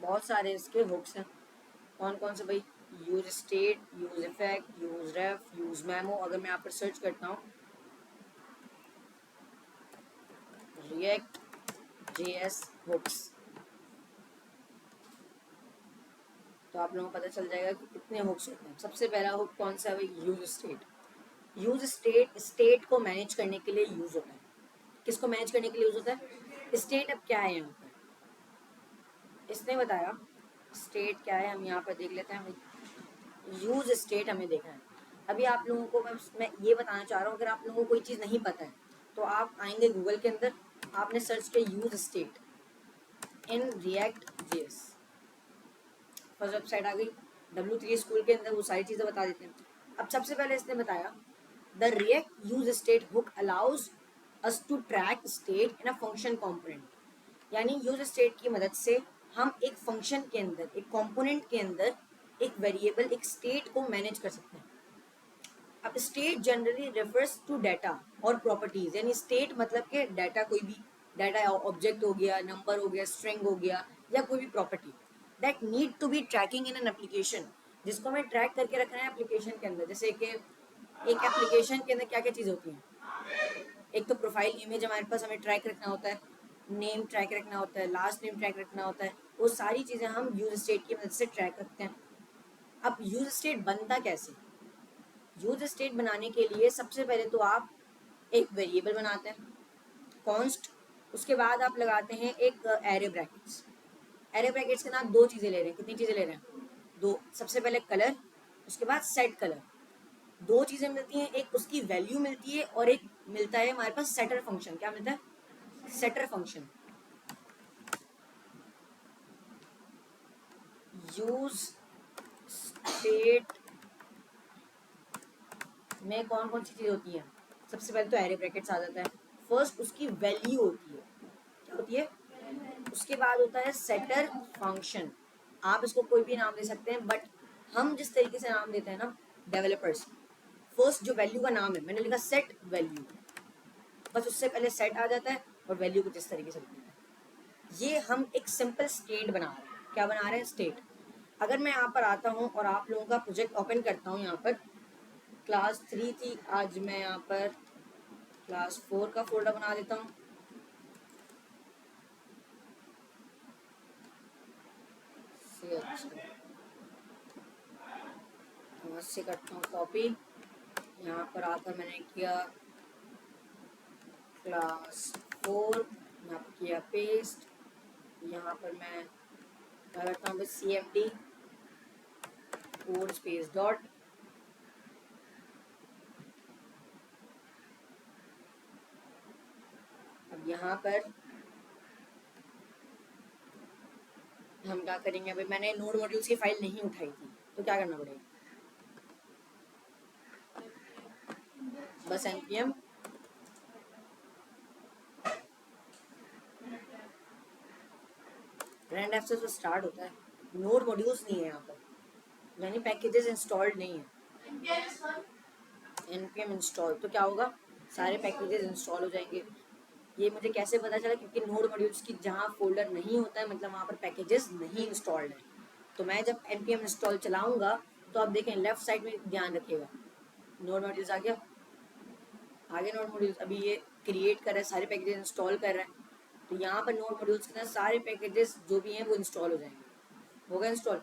बहुत सारे इसके हुक्स हैं। कौन कौन से भाई? Use state, use effect, use ref, use memo. अगर मैं यहाँ पर सर्च करता हूँ रिएक्ट जेएस हुक्स, तो आप लोगों को पता चल जाएगा कि कितने हुक्स होते हैं। सबसे पहला हुक कौन सा है भाई? Use state. Use state state को मैनेज करने के लिए यूज होता है। किसको मैनेज करने के लिए यूज होता है? स्टेट। अब क्या है यहाँ पर, इसने बताया स्टेट क्या है, हम यहाँ पर देख लेते हैं। यूज स्टेट हमें देखना है। अभी आप लोगों को मैं ये बताना चाह रहा हूँ, अगर आप लोगों को कोई चीज़ नहीं पता है तो आप आएंगे गूगल के अंदर, आपने सर्च किया use state in React JS, first website आ गई। W3 स्कूल के अंदर वो सारी चीज़ें बता देते हैं। अब सबसे पहले इसने बताया the React use state hook allows us to track state in a function component. यानी यूज स्टेट की मदद से हम एक फंक्शन के अंदर, एक कंपोनेंट के अंदर एक वेरिएबल, एक स्टेट को मैनेज कर सकते हैं। अब state generally refers to data और प्रॉपर्टीज, यानी स्टेट मतलब कि डाटा, कोई भी डाटा, ऑब्जेक्ट हो गया, नंबर हो गया, स्ट्रिंग हो गया, या कोई भी property that need to be tracking in an application, जिसको हमें ट्रैक करके रखना है एप्लीकेशन के अंदर। जैसे कि एक एप्लीकेशन के अंदर क्या क्या चीज़ होती हैं? एक तो प्रोफाइल इमेज हमारे पास, हमें ट्रैक रखना होता है, नेम ट्रैक रखना होता है, लास्ट नेम ट्रैक रखना होता है। वो सारी चीज़ें हम यूज स्टेट की मदद से ट्रैक रखते हैं। अब यूज स्टेट बनता कैसे? यूज स्टेट बनाने के लिए सबसे पहले तो आप एक वेरिएबल बनाते हैं कॉन्स्ट, उसके बाद आप लगाते हैं एक एरे ब्रैकेट्स। एरे ब्रैकेट्स के नाम दो चीज़ें ले रहे हैं। कितनी चीज़ें ले रहे हैं? दो। सबसे पहले कलर, उसके बाद सेट कलर। दो चीज़ें मिलती हैं, एक उसकी वैल्यू मिलती है और एक मिलता है हमारे पास सेटर फंक्शन। क्या मिलता है? Shutter function. यूज स्टेट में कौन कौन सी चीज़ होती हैं? सबसे पहले तो एरे ब्रैकेट्स आ जाता है। फर्स्ट उसकी वैल्यू होती है। क्या होती है? उसके बाद होता है सेटर फंक्शन। आप इसको कोई भी नाम दे सकते हैं, बट हम जिस तरीके से नाम देते हैं ना डेवलपर्स, फर्स्ट जो वैल्यू का नाम है, मैंने लिखा सेट वैल्यू, बस उससे पहले सेट आ जाता है और वैल्यू कुछ इस तरीके से लिखते हैं। ये हम एक सिंपल स्टेट बना रहे हैं। क्या बना रहे हैं? स्टेट। अगर मैं यहाँ पर आता हूँ और आप लोगों का प्रोजेक्ट ओपन करता हूँ, यहाँ पर क्लास 3 थी, आज मैं यहाँ पर क्लास 4 का फोल्डर बना देता हूँ। वहाँ से करता हूँ कॉपी, यहाँ पर आकर मैंने किया क्लास 4, यहाँ पर किया पेस्ट, यहाँ पर मैं क्या करता हूँ CMD कोड स्पेस डॉट, अब यहाँ पर हम क्या करेंगे? अभी मैंने नोड मॉड्यूल्स की फाइल नहीं उठाई थी, तो क्या करना पड़ेगा? बस npm रैंड एफ से स्टार्ट होता है, नोड मॉड्यूल्स नहीं है यहाँ पर, यानी पैकेजेस इंस्टॉल्ड नहीं है। npm इंस्टॉल, तो क्या होगा? सारे पैकेजेस इंस्टॉल हो जाएंगे। ये मुझे कैसे पता चला? क्योंकि नोड मॉड्यूल्स की जहाँ फोल्डर नहीं होता है, मतलब वहाँ पर पैकेजेस नहीं इंस्टॉल्ड है। तो मैं जब npm इंस्टॉल चलाऊंगा तो आप देखें लेफ्ट साइड में ध्यान रखिएगा, नोड मॉड्यूल्स आ गया, आगे नोड मॉड्यूल्स अभी ये क्रिएट कर रहा है, सारे पैकेजेस इंस्टॉल कर रहा है। तो यहाँ पर नोड मॉड्यूल्स के साथ सारे पैकेजेस जो भी हैं वो इंस्टॉल हो जाएंगे। हो गया इंस्टॉल?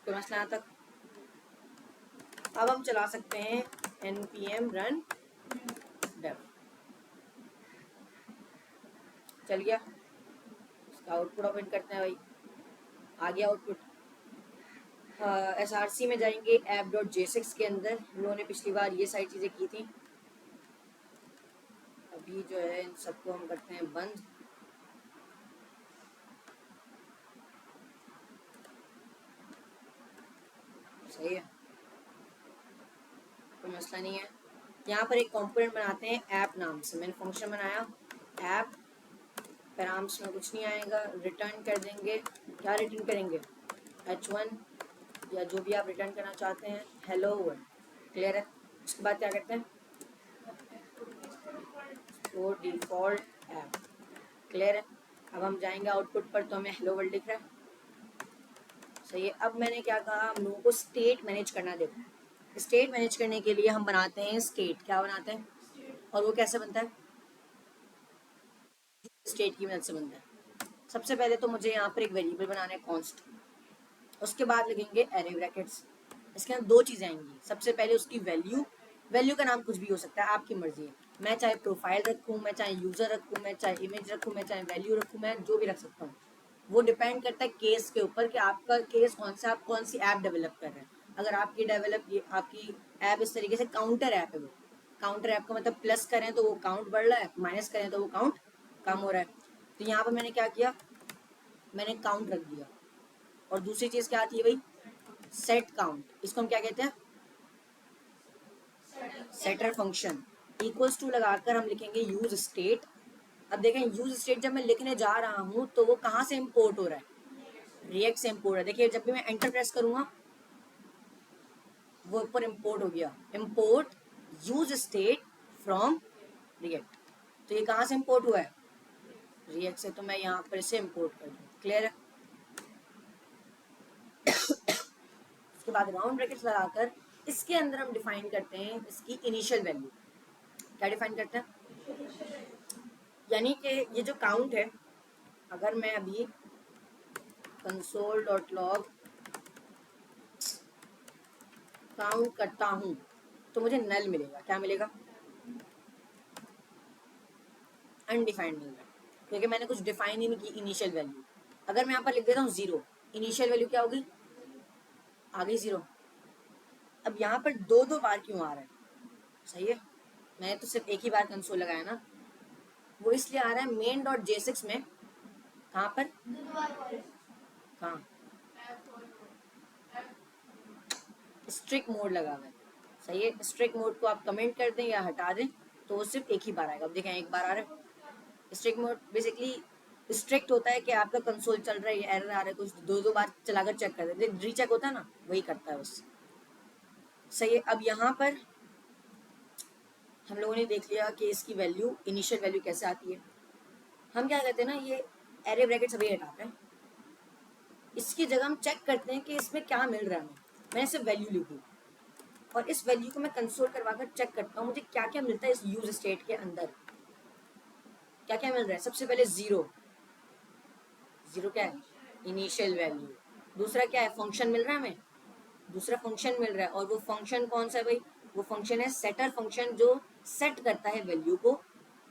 कोई मसला यहाँ तक? अब हम चला सकते हैं npm run dev, चल गया। इसका आउटपुट ओपन करते हैं भाई, आ गया आउटपुट। SRC में जाएंगे app.j6 के अंदर, हम लोगों ने पिछली बार ये सारी चीज़ें की थी। अभी जो है इन सबको हम करते हैं बंद। सही है, कोई मसला नहीं है। यहाँ पर एक कंपोनेंट बनाते हैं ऐप नाम से, मैंने फंक्शन बनाया ऐप, पैराम्स में कुछ नहीं आएगा, रिटर्न कर देंगे। क्या रिटर्न करेंगे? h1 या जो भी आप रिटर्न करना चाहते हैं, हेलो वर्ल्ड। क्लियर है? उसके बाद क्या करते हैं? वो डिफ़ॉल्ट ऐप। क्लियर है? अब हम जाएंगे आउटपुट पर, तो हमें हेलो वर्ल्ड दिख रहा है। सही है। अब मैंने क्या कहा, हम लोगों को स्टेट मैनेज करना। देखो स्टेट मैनेज करने के लिए हम बनाते हैं स्टेट। क्या बनाते हैं? और वो कैसे बनता है? स्टेट की मदद से बनता है। सबसे पहले तो मुझे यहाँ पर एक वेरिएबल बनाना है कॉन्स्ट, उसके बाद लगेंगे एरे ब्रैकेट्स। इसके अंदर दो चीज़ें आएंगी। सबसे पहले उसकी वैल्यू, वैल्यू का नाम कुछ भी हो सकता है, आपकी मर्जी है। मैं चाहे प्रोफाइल रखूँ, मैं चाहे यूज़र रखूँ, मैं चाहे इमेज रखूँ, मैं चाहे वैल्यू रखूँ, मैं जो भी रख सकता हूँ। वो डिपेंड करता है केस के ऊपर कि आपका केस कौन सा, आप कौन सी ऐप डेवलप कर रहे हैं। अगर आपकी आपकी ऐप इस तरीके से काउंटर ऐप है, वो काउंटर ऐप का मतलब प्लस करें तो वो काउंट बढ़ रहा है, माइनस करें तो वो काउंट कम हो रहा है। तो यहाँ पर मैंने क्या किया, मैंने काउंट रख दिया। और दूसरी चीज़ क्या आती है भाई, सेट काउंट। इसको हम क्या कहते हैं? Shutter function. इक्वल्स टू लगाकर हम लिखेंगे यूज स्टेट। अब देखें यूज स्टेट जब मैं लिखने जा रहा हूं तो वो कहां से इंपोर्ट हो रहा है? रिएक्ट से इंपोर्ट है। देखिए जब भी मैं एंटर प्रेस करूंगा वो ऊपर इंपोर्ट हो गया। Import use state from react. तो ये कहां से इंपोर्ट हुआ है? रिएक्ट से। तो मैं यहाँ पर इसे इंपोर्ट कर दूँ। क्लियर है? उसके बाद राउंड ब्रैकेट्स लगाकर इसके अंदर हम डिफाइन करते हैं इसकी इनिशियल वैल्यू। क्या डिफाइन करते हैं? यानी कि ये जो काउंट है, अगर मैं अभी console.log काउंट करता हूं तो मुझे नल मिलेगा। क्या मिलेगा? अनडिफाइंड मिल रहा है, क्योंकि मैंने कुछ डिफाइन ही नहीं की इनिशियल वैल्यू। अगर मैं यहाँ पर लिख देता हूँ जीरो, इनिशियल वैल्यू क्या होगी? आ गई जीरो। अब यहाँ पर दो दो बार क्यों आ रहा है? सही है, मैंने तो सिर्फ एक ही बार कंसोल लगाया ना। वो इसलिए आ रहा है मेन डॉट जे6 में। कहाँ पर? कहाँ? स्ट्रिक्ट मोड लगा हुआ है। सही है, स्ट्रिक्ट मोड को आप कमेंट कर दें या हटा दें तो वो सिर्फ एक ही बार आएगा। अब देखें एक बार आ रहा है। स्ट्रिक्ट मोड बेसिकली स्ट्रिक्ट होता है कि आपका कंसोल चल रहा है, एरर आ रहा है, कुछ दो दो बार चलाकर चेक कर देते, रीचेक होता है ना, वही करता है बस। सही है। अब यहाँ पर हम लोगों ने देख लिया कि इसकी वैल्यू, इनिशियल वैल्यू कैसे आती है। हम क्या कहते हैं ना, ये एरे ब्रैकेट सभी हटाते हैं। इसकी जगह हम चेक करते हैं कि इसमें क्या मिल रहा है हमें। मैंने सिर्फ वैल्यू लिखी और इस वैल्यू को मैं कंसोल करवाकर चेक करता हूँ मुझे क्या क्या मिलता है इस यूज स्टेट के अंदर। क्या क्या मिल रहा है? सबसे पहले जीरो। जीरो क्या है? Initial value. दूसरा क्या है? फंक्शन मिल रहा है हमें। दूसरा फंक्शन मिल रहा है, और वो फंक्शन कौन सा है भाई? वो फंक्शन है सेटर फंक्शन, जो सेट करता है वैल्यू को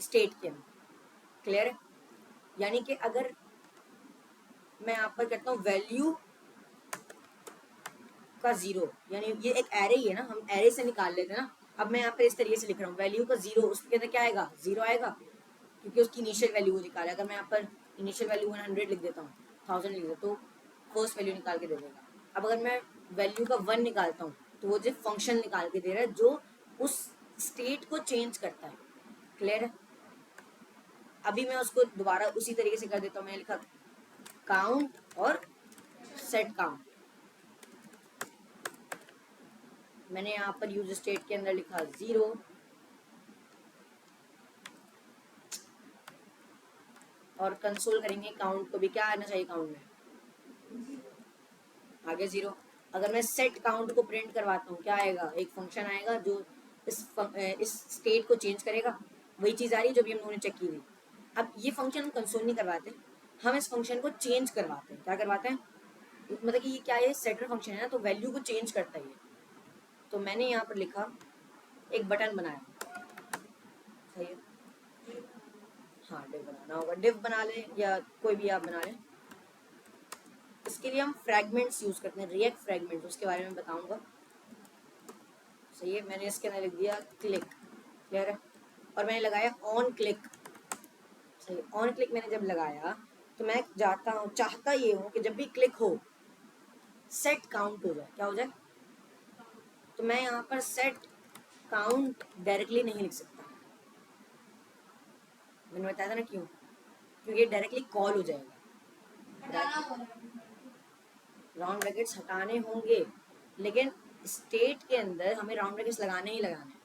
स्टेट के अंदर। क्लियर है? यानी कि अगर मैं यहाँ पर करता हूँ वैल्यू का जीरो, यानी ये एक एरे ही है ना, हम एरे से निकाल लेते हैं ना। अब मैं यहाँ पर इस तरीके से लिख रहा हूँ वैल्यू का जीरो, उसके अंदर क्या आएगा? जीरो आएगा, क्योंकि उसकी इनिशियल वैल्यू को निकाला। अगर मैं यहाँ पर इनिशियल वैल्यू 100 लिख देता हूँ, 1000 लिख देता हूँ, तो फर्स्ट वैल्यू निकाल के दे देगा। अब अगर मैं वैल्यू का 1 निकालता हूँ तो वो जो फंक्शन निकाल के दे रहा है जो उस स्टेट को चेंज करता है। क्लियर है? अभी मैं उसको दोबारा उसी तरीके से कर देता हूँ। मैंने लिखा काउंट और सेट काउंट। मैंने यहाँ पर यूज स्टेट के अंदर लिखा जीरो, और कंसोल करेंगे काउंट को भी। क्या आना चाहिए काउंट में? आगे जीरो। अगर मैं सेट काउंट को प्रिंट करवाता हूँ क्या आएगा? एक फंक्शन आएगा जो इस स्टेट को चेंज करेगा। वही चीज़ आ रही है जो भी हम लोगों ने चेक की थी। अब ये फंक्शन हम कंसोल नहीं करवाते, हम इस फंक्शन को चेंज करवाते हैं। क्या करवाते हैं? मतलब कि ये क्या है? सेटर फंक्शन है ना, तो वैल्यू को चेंज करता है ये। तो मैंने यहाँ पर लिखा, एक बटन बनाया। सही है, हाँ डिव बनाना होगा। डिव बना लें या कोई भी आप बना लें। इसके लिए हम फ्रैगमेंट्स यूज़ करते हैं, रिएक्ट फ्रैगमेंट्स, उसके बारे में बताऊंगा। सही है, मैंने इसके अंदर लिख दिया क्लिक। क्लियर है? और मैंने लगाया ऑन क्लिक। सही, ऑन क्लिक मैंने जब लगाया तो मैं चाहता ये हूँ कि जब भी क्लिक हो सेट काउंट हो जाए। क्या हो जाए? तो मैं यहाँ पर सेट काउंट डायरेक्टली नहीं लिख सकता। मैंने बताया था ना क्यों? क्योंकि ये डायरेक्टली कॉल हो जाएगा। राउंड ब्रैकेट्स हटाने होंगे, लेकिन स्टेट के अंदर हमें राउंड ब्रैकेट्स लगाने ही लगाने हैं,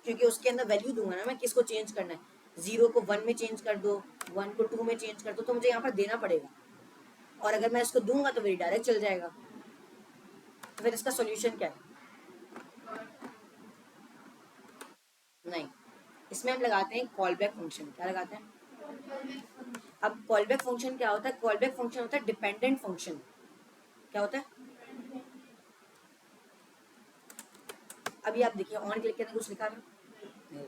क्योंकि उसके अंदर वैल्यू दूंगा ना मैं किसको चेंज करना है। जीरो को 1 में चेंज कर दो, 1 को 2 में चेंज कर दो, तो मुझे यहाँ पर देना पड़ेगा। और अगर मैं इसको दूंगा तो डायरेक्ट चल जाएगा। तो फिर इसका सोल्यूशन क्या है? नहीं, इसमें हम लगाते हैं कॉल बैक फंक्शन। क्या लगाते हैं? अब कॉल बैक फंक्शन क्या होता है? कॉल बैक फंक्शन होता है डिपेंडेंट फंक्शन। क्या होता है? अभी आप देखिए ऑन क्लिक के अंदर कुछ लिखा है नहीं।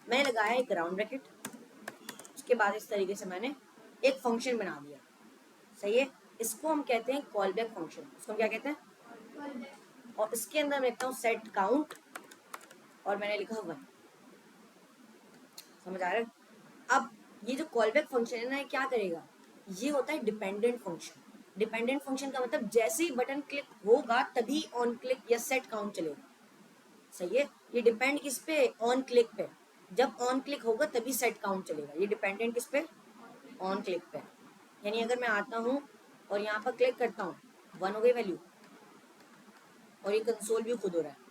मैंने लगाया एक राउंड ब्रैकेट, उसके बाद इस तरीके से मैंने एक फंक्शन बना दिया। सही है, इसको हम कहते हैं कॉल बैक फंक्शन। इसको हम क्या कहते हैं? और इसके अंदर मैं लिखता हूँ सेट काउंट और मैंने लिखा 1। समझ आ रहा है? अब ये जो कॉल बैक फंक्शन है ना, ये क्या करेगा? ये होता है डिपेंडेंट फंक्शन। डिपेंडेंट फंक्शन का मतलब जैसे ही बटन क्लिक होगा तभी ऑन क्लिक या सेट काउंट चलेगा। सही है, ये डिपेंड किस पे? ऑन क्लिक पे। जब ऑन क्लिक होगा तभी सेट काउंट चलेगा। ये डिपेंडेंट किस पे? ऑन क्लिक पे। यानी अगर मैं आता हूँ और यहाँ पर क्लिक करता हूँ, 1 हो गई वैल्यू, और ये कंसोल भी खुद हो रहा है।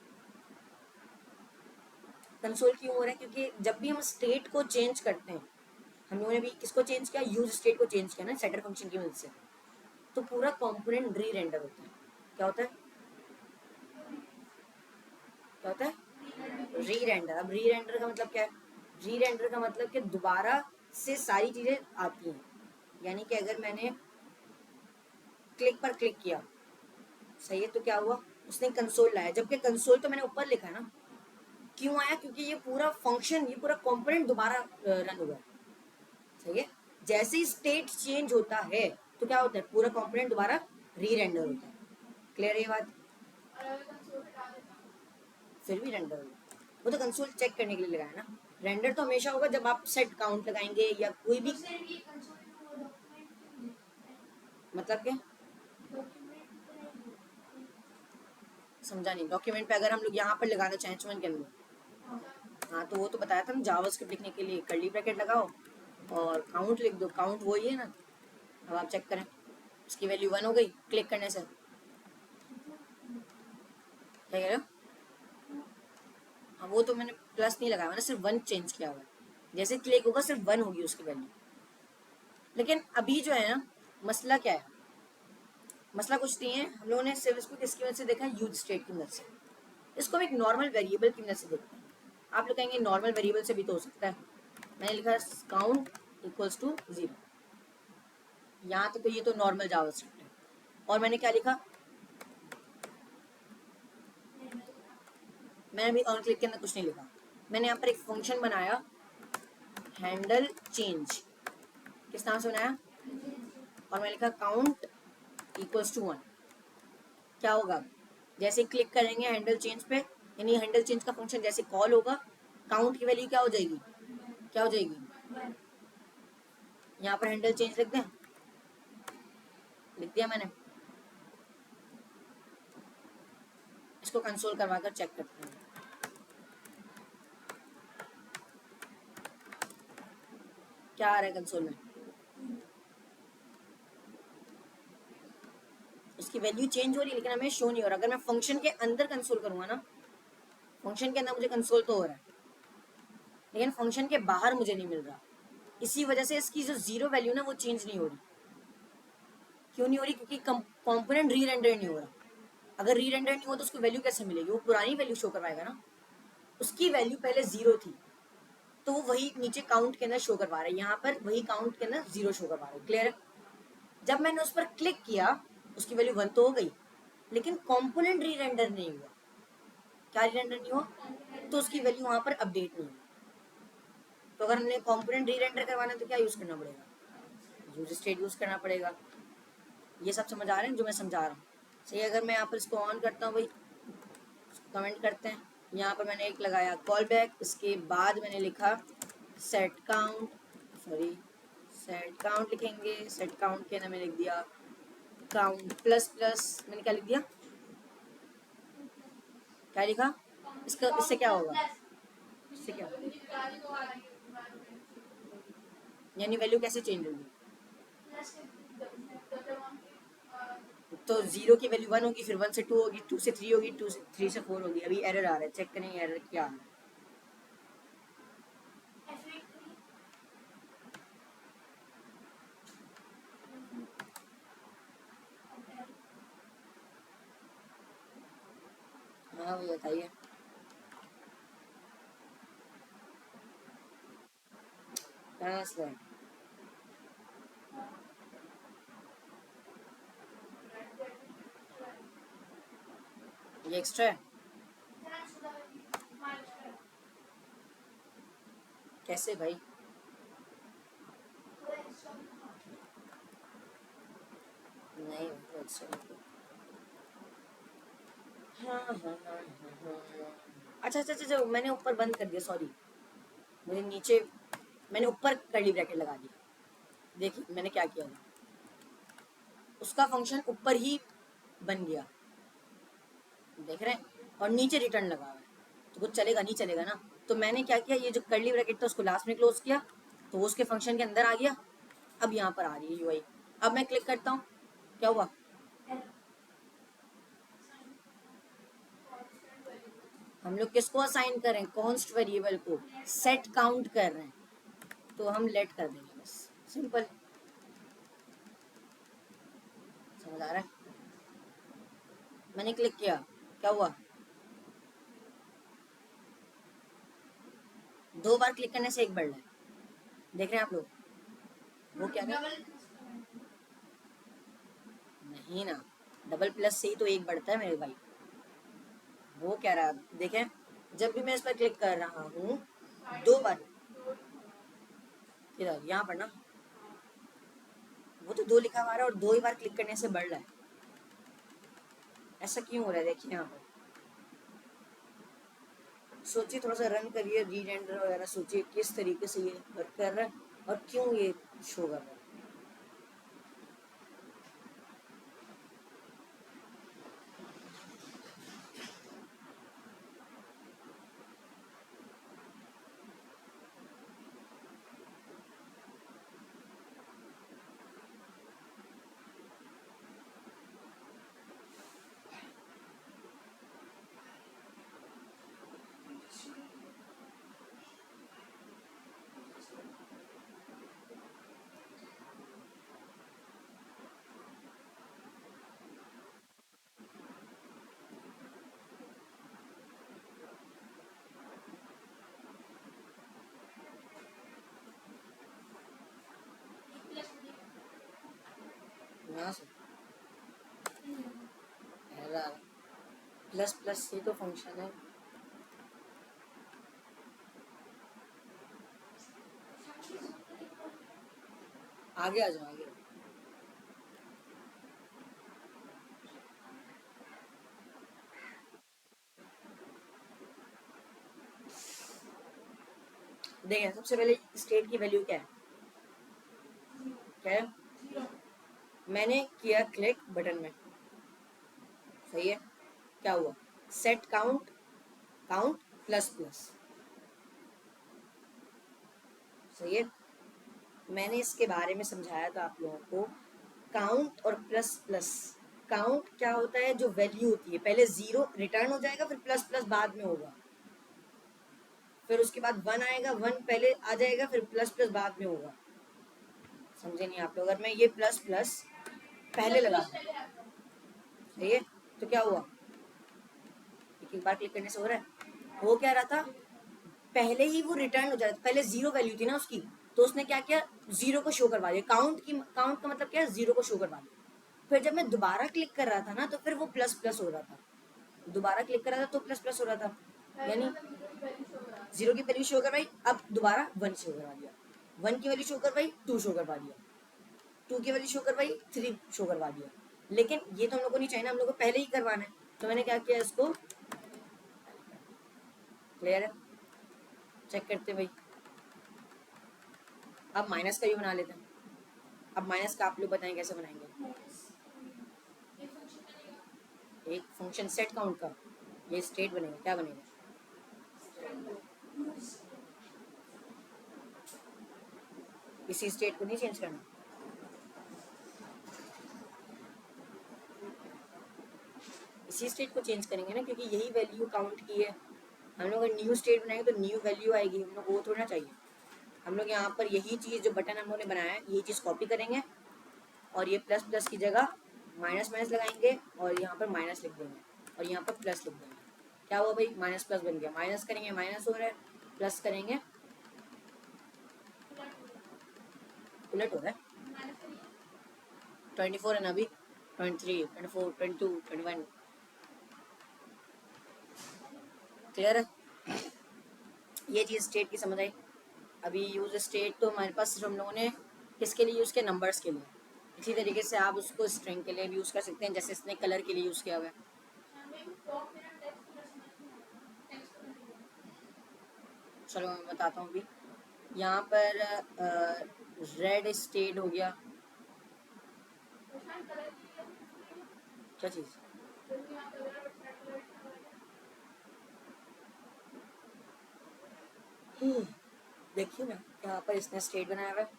कंसोल क्यों हो रहा है? क्योंकि जब भी हम स्टेट को चेंज करते हैं, हम लोगों ने भी किसको चेंज किया? यूज स्टेट को चेंज किया ना सेटर फंक्शन की मदद से, तो पूरा कंपोनेंट री रेंडर होता है। क्या होता है? क्या होता है? री रेंडर। अब री रेंडर का मतलब क्या है? री रेंडर का मतलब कि दोबारा से सारी चीजें आती हैं। यानी कि अगर मैंने क्लिक पर क्लिक किया, सही है, तो क्या हुआ? उसने कंसोल लाया, जबकि कंसोल तो मैंने ऊपर लिखा है ना। क्यों आया? क्योंकि ये पूरा फंक्शन, ये पूरा कंपोनेंट दोबारा रन हुआ। सही है, जैसे ही स्टेट चेंज होता है तो क्या होता है? पूरा कंपोनेंट दोबारा री रेंडर होता है। क्लियर है ये बात? फिर भी रेंडर होगा, वो तो कंसोल चेक करने के लिए लगाया ना। रेंडर तो हमेशा होगा जब आप सेट काउंट लगाएंगे या कोई भी। मतलब क्या? समझा नहीं। डॉक्यूमेंट पे अगर हम लोग यहाँ पर लगाना चाहें चुन के अंदर, हाँ तो वो तो बताया था ना, जावास्क्रिप्ट लिखने के लिए कर्ली ब्रैकेट लगाओ और काउंट लिख दो। काउंट वही है ना। अब आप चेक करें, इसकी वैल्यू 1 हो गई क्लिक करने से। क्या कह रहे हो? हाँ वो तो मैंने प्लस नहीं लगाया, मैंने सिर्फ 1 चेंज किया हुआ है। जैसे क्लिक होगा सिर्फ 1 होगी उसकी वैल्यू। लेकिन अभी जो है ना, मसला क्या है? मसला कुछ नहीं है। हम लोगों ने सिर्फ इसको किसकी वजह से देखा? यूज स्टेट की मदद से। इसको हम एक नॉर्मल वेरिएबल की मदद से देखते हैं। आप लोग कहेंगे नॉर्मल वेरिएबल से भी तो हो सकता है। मैंने लिखा काउंट इक्वल्स टू 0। यहाँ तक तो ये तो नॉर्मल जावास्क्रिप्ट है। और मैंने क्या लिखा? मैंने अभी ऑन क्लिक के अंदर कुछ नहीं लिखा। मैंने यहाँ पर एक फंक्शन बनाया हैंडल चेंज। किस नाम से बनाया? और मैंने लिखा काउंट इक्वल्स टू 1। क्या होगा? जैसे क्लिक करेंगे हैंडल चेंज पे, यानी हैंडल चेंज का फंक्शन जैसे कॉल होगा, काउंट की वैल्यू क्या हो जाएगी? क्या हो जाएगी? यहाँ पर हैंडल चेंज लिख दें? लिख दिया मैंने। इसको कंसोल करवा कर चेक करते हैं क्या आ रहा है कंसोल में। उसकी वैल्यू चेंज हो रही है लेकिन हमें शो नहीं हो रहा। अगर मैं फंक्शन के अंदर कंसोल करूंगा ना, फंक्शन के अंदर मुझे कंसोल तो हो रहा है लेकिन फंक्शन के बाहर मुझे नहीं मिल रहा। इसी वजह से इसकी जो जीरो वैल्यू ना वो चेंज नहीं हो रही। क्यों नहीं हो रही? क्योंकि कंपोनेंट री रेंडर नहीं हो रहा। अगर री रेंडर नहीं हो तो उसको वैल्यू कैसे मिलेगी? वो पुरानी वैल्यू शो करवाएगा ना। उसकी वैल्यू पहले 0 थी तो वो वही नीचे काउंट के अंदर शो करवा रहा है। यहाँ पर वही काउंट के अंदर 0 शो करवा रहा है। क्लियर है? जब मैंने उस पर क्लिक किया उसकी वैल्यू 1 तो हो गई लेकिन कंपोनेंट री रेंडर नहीं हुआ। क्या री रेंडर नहीं हुआ? तो उसकी वैल्यू वहां पर अपडेट नहीं हुई। तो अगर हमने कंपोनेंट री रेंडर करवाना है तो क्या यूज करना पड़ेगा? यूज स्टेट यूज करना पड़ेगा। ये सब समझ आ रहे हैं जो मैं समझा रहा हूँ? सही। अगर मैं यहाँ पर इसको ऑन करता हूँ भाई, कमेंट करते हैं। यहाँ पर मैंने एक लगाया कॉल बैक, इसके बाद मैंने लिखा set count, sorry set count लिखेंगे। सेट काउंट के अंदर मैंने लिख दिया काउंट प्लस प्लस। मैंने क्या लिख दिया? क्या लिखा? इसका इससे क्या होगा? इससे क्या होगा? यानी वैल्यू कैसे चेंज होगी? तो 0 की वैल्यू 1 होगी, फिर 1 से 2 होगी, 2 से 3 होगी, 2 से 3 से 4 होगी। अभी एरर आ रहा है, चेक करें एरर क्या आ रहा है। भैया बताइए। क्या मसला है? ये एक्स्ट्रा है? कैसे भाई? नहीं वो एक्स्ट्रा नहीं। हाँ हाँ हाँ हाँ हाँ। अच्छा अच्छा अच्छा अच्छा, मैंने ऊपर बंद कर दिया, सॉरी। मुझे नीचे, मैंने ऊपर कर्ली ब्रैकेट लगा दिया। देखिए मैंने क्या किया था, उसका फंक्शन ऊपर ही बन गया, देख रहे हैं? और नीचे रिटर्न लगा हुआ है, तो कुछ चलेगा नहीं, चलेगा ना। तो मैंने क्या किया, ये जो कर्ली ब्रैकेट था उसको लास्ट में क्लोज किया, तो वो उसके फंक्शन के अंदर आ गया। अब यहाँ पर आ रही है यूआई। अब मैं क्लिक करता हूँ, क्या हुआ? हम लोग किसको असाइन कर रहे हैं? कॉन्स्ट वेरिएबल को सेट काउंट कर रहे हैं, तो हम लेट कर देंगे बस, सिंपल। समझ आ रहा है? मैंने क्लिक किया, क्या हुआ? 2 बार क्लिक करने से एक बढ़ रहा है, देख रहे हैं आप लोग? वो क्या है? नहीं ना, डबल प्लस से ही तो एक बढ़ता है मेरे भाई। वो कह रहा है, देखें, जब भी मैं इस पर क्लिक कर रहा हूँ 2 बार, किधर? यहाँ पर ना, वो तो 2 लिखा हुआ है और 2 ही बार क्लिक करने से बढ़ रहा है। ऐसा क्यों हो रहा है? देखिए यहाँ पर, सोचिए, थोड़ा सा रन करिए, री रेंडर वगैरह, सोचिए किस तरीके से ये वर्क कर रहा है और क्यों ये शो कर रहा है। यहाँ से प्लस प्लस से तो फंक्शन है। आगे आ जाओ, आगे। देखिए सबसे पहले स्टेट की वैल्यू क्या है? क्या है? मैंने किया क्लिक बटन में, सही है? क्या हुआ? Set count, count plus plus, सही है? मैंने इसके बारे में समझाया था आप लोगों को, काउंट और प्लस प्लस। काउंट क्या होता है? जो वैल्यू होती है, पहले 0 रिटर्न हो जाएगा, फिर प्लस प्लस बाद में होगा, फिर उसके बाद 1 आएगा, 1 पहले आ जाएगा, फिर प्लस प्लस बाद में होगा। समझे नहीं आप लोग? अगर मैं ये प्लस प्लस पहले लगा दूं, सही है? तो क्या हुआ? एक एक बार क्लिक करने से हो रहा है? वो क्या रहा था, पहले ही वो रिटर्न हो जाता था, पहले 0 वैल्यू थी ना उसकी, तो उसने क्या किया, 0 को शो करवा दिया। काउंट की, काउंट का मतलब क्या है? 0 को शो करवा दिया। फिर जब मैं दोबारा क्लिक कर रहा था ना, तो फिर वो प्लस प्लस हो रहा था, दोबारा क्लिक कर रहा था तो प्लस प्लस हो रहा था, यानी 0 की वैल्यू शो करवाई, अब दोबारा 1 शो करवा दिया, 1 की वैल्यू शो करवाई, 2 शो करवा दिया, 2 की वैल्यू शो करवाई, 3 शो करवा दिया। लेकिन ये तो हम लोग को नहीं चाहिए ना, हम लोग को पहले ही करवाना है, तो मैंने क्या किया, इसको क्लियर है, चेक करते भाई। अब माइनस का भी बना लेते हैं। अब माइनस का आप लोग बताएं कैसे बनाएंगे? एक फंक्शन सेट काउंट का, ये स्टेट बनेगा, क्या बनेगा? इसी स्टेट को नहीं चेंज करना, इसी स्टेट को चेंज करेंगे ना, क्योंकि यही वैल्यू काउंट की है। हम लोग न्यू स्टेट बनाएंगे तो न्यू वैल्यू आएगी, हम लोग को वो थोड़ा चाहिए। हम लोग यहाँ पर यही चीज़, जो बटन हम लोगों ने बनाया है, यही चीज़ कॉपी करेंगे और ये प्लस प्लस की जगह माइनस माइनस लगाएंगे और यहाँ पर माइनस लिख देंगे और यहाँ पर प्लस लिख देंगे, क्या हुआ भाई, माइनस प्लस बन गया, माइनस करेंगे माइनस हो रहा है, प्लस करेंगे उलट हो रहा है। 24 है ना अभी, 23, 24, 22, 21। क्लियर है, ये चीज़ स्टेट की समझ आई। अभी यूज स्टेट तो हमारे पास सिर्फ हम लोगों ने किसके लिए यूज़ किया, नंबर्स के लिए। इसी तरीके से आप उसको स्ट्रिंग के लिए भी यूज़ कर सकते हैं, जैसे इसने कलर के लिए यूज़ किया हुआ है। चलो मैं बताता हूँ अभी। यहाँ पर रेड स्टेट हो गया, क्या चीज़, देखिए ना यहाँ पर इसने स्टेट बनाया हुआ है,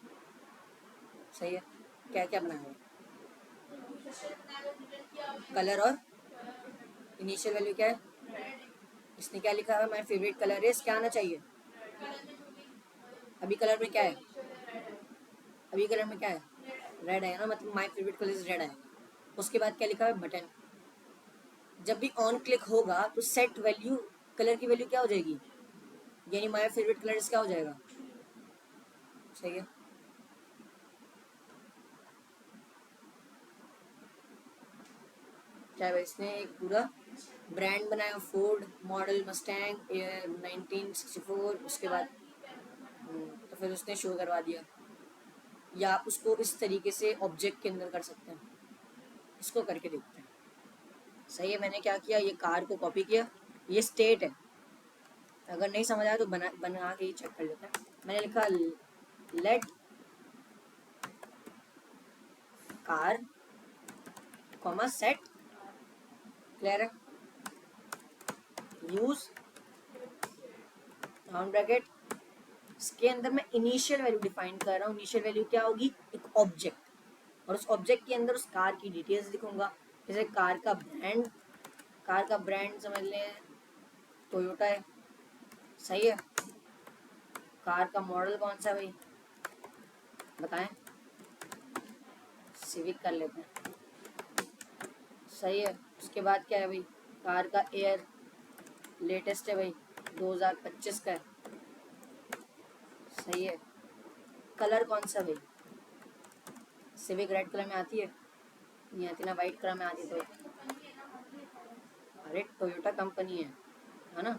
सही है। क्या क्या बनाया हुआ है, कलर और इनिशियल वैल्यू क्या है, इसने क्या लिखा हुआ है, माय फेवरेट कलर इज, क्या आना चाहिए, अभी कलर में क्या है, अभी कलर में क्या है, रेड है ना, मतलब my favourite colour is red आएगा। उसके बाद क्या लिखा है, बटन। जब भी ऑन क्लिक होगा तो सेट वैल्यू, कलर की वैल्यू क्या हो जाएगी, यानी माय फेवरेट कलर इज क्या हो जाएगा, सही है। क्या है, इसने एक पूरा ब्रांड बनाया, फोर्ड मॉडल मस्टैंग एयर 1964, उसके बाद तो फिर उसने शो करवा दिया। या आप उसको इस तरीके से ऑब्जेक्ट के अंदर कर सकते हैं, इसको करके देखते हैं। सही है, मैंने क्या किया, ये कार को कॉपी किया, ये स्टेट है। अगर नहीं समझ आया तो बना बना के ही चेक कर लेते हैं। मैंने लिखा let car comma set, clear है, यूज राउंड ब्रैकेट, इसके अंदर मैं इनिशियल वैल्यू डिफाइन कर रहा हूँ। इनिशियल वैल्यू क्या होगी, एक ऑब्जेक्ट, और उस ऑब्जेक्ट के अंदर उस कार की डिटेल्स लिखूंगा। जैसे कार का ब्रांड समझ लें टोयोटा है, सही है। कार का मॉडल कौन सा है भाई, बताएं, सिविक कर लेते हैं, सही है। उसके बाद क्या है भाई, कार का एयर लेटेस्ट है भाई, 2025 का है, सही है। कलर कौन सा भाई, सिविक रेड कलर में आती है, नहीं आती ना, वाइट कलर में आती तो, अरे टोयोटा कंपनी है ना,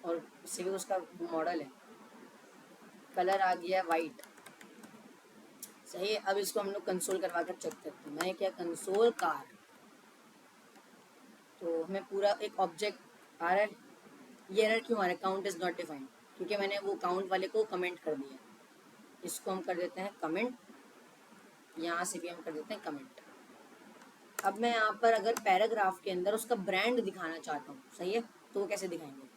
और सिविक उसका मॉडल है। कलर आ गया वाइट, सही है। अब इसको हम लोग कंसोल करवा कर चेक करते हैं। मैं क्या, कंसोल कार, तो हमें पूरा एक ऑब्जेक्ट आ रहा है। ये एरर क्यों आ रहा है, काउंट इज नॉट डिफाइंड, क्योंकि मैंने वो काउंट वाले को कमेंट कर दिया। इसको हम कर देते हैं कमेंट, यहाँ से भी हम कर देते हैं कमेंट। अब मैं यहाँ पर अगर पैराग्राफ के अंदर उसका ब्रांड दिखाना चाहता हूँ, सही है, तो वो कैसे दिखाएंगे,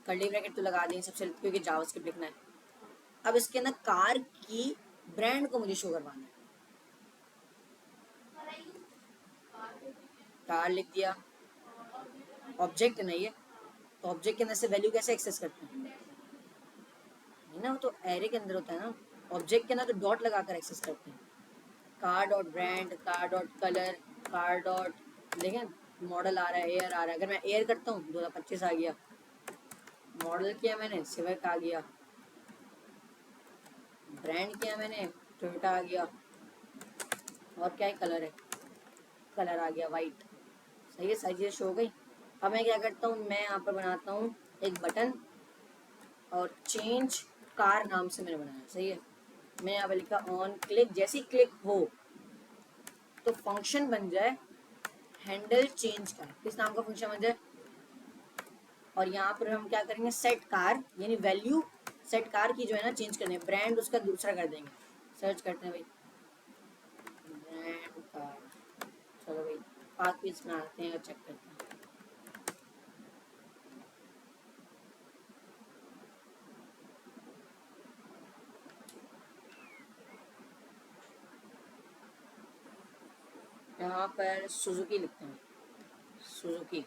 कर्ली ब्रैकेट तो लगा देंगे सबसे, क्योंकि जावास्क्रिप्ट लिखना है। अब इसके अंदर कार की ब्रांड को मुझे शो करवाना है, कार लिख दिया, ऑब्जेक्ट नहीं है, तो ऑब्जेक्ट के अंदर से वैल्यू कैसे एक्सेस करते हैं, नहीं ना, वो तो एरे के अंदर होता है ना। ऑब्जेक्ट के अंदर तो डॉट लगा कर एक्सेस करते हैं, car dot brand, car dot colour, car dot, देखें मॉडल आ रहा है, एयर आ रहा है। अगर मैं एयर करता हूँ 2025 आ गया, मॉडल किया मैंने सिविक आ गया, ब्रांड किया मैंने टोयोटा आ गया, और क्या है, कलर है, कलर आ गया वाइट, सही है, सारी चीज़ें शो हो गई। अब मैं क्या करता हूँ, मैं यहाँ पर बनाता हूँ एक बटन, और चेंज कार नाम से मैंने बनाया, सही है। मैं यहाँ पर लिखा ऑन क्लिक, जैसी क्लिक हो तो फंक्शन बन जाए हैंडल चेंज का, किस नाम का फंक्शन बन जाए, और यहाँ पर हम क्या करेंगे, सेट कार, यानी वैल्यू सेट कार की जो है ना चेंज करने, ब्रांड उसका दूसरा कर देंगे। सर्च करते हैं भाई, ब्रांड कार, चलो भाई पाक पीस में आते हैं और चेक करते हैं। यहाँ पर सुजुकी लिखते हैं, सुजुकी,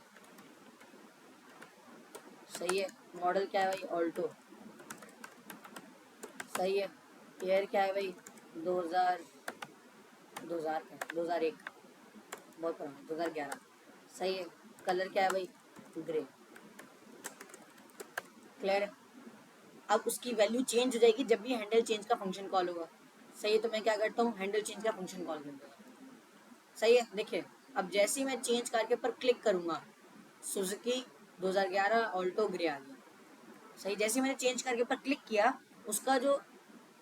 सही है। मॉडल क्या है भाई, ऑल्टो, सही है। ईयर क्या है भाई, 2000, 2000 का, 2001, बहुत पुराना, 2011, सही है। कलर क्या है भाई, ग्रे, क्लियर है? अब उसकी वैल्यू चेंज हो जाएगी जब भी हैंडल चेंज का फंक्शन कॉल होगा। सही है, तो मैं क्या करता हूँ, हैंडल चेंज का फंक्शन कॉल कर दूंगा। सही है, देखिए अब जैसे ही मैं चेंज करके पर क्लिक करूंगा, सुजुकी 2011 ऑल्टो ग्रे आ गया। सही, जैसे ही मैंने चेंज करके पर क्लिक किया, उसका जो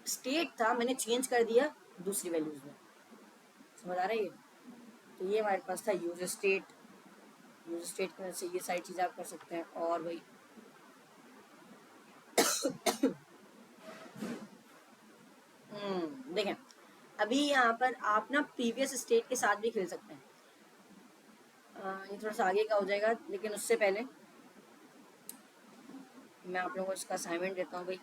स्टेट था मैंने चेंज कर दिया दूसरी वैल्यूज में। समझ आ रही है? तो ये हमारे पास था यूज स्टेट। यूज स्टेट की वजह से ये सारी चीज़ें आप कर सकते हैं। और भाई देखें, अभी यहाँ पर आप ना प्रीवियस स्टेट के साथ भी खेल सकते हैं। ये थोड़ा सा आगे का हो जाएगा, लेकिन उससे पहले मैं आप लोगों को इसका असाइनमेंट देता हूँ भाई।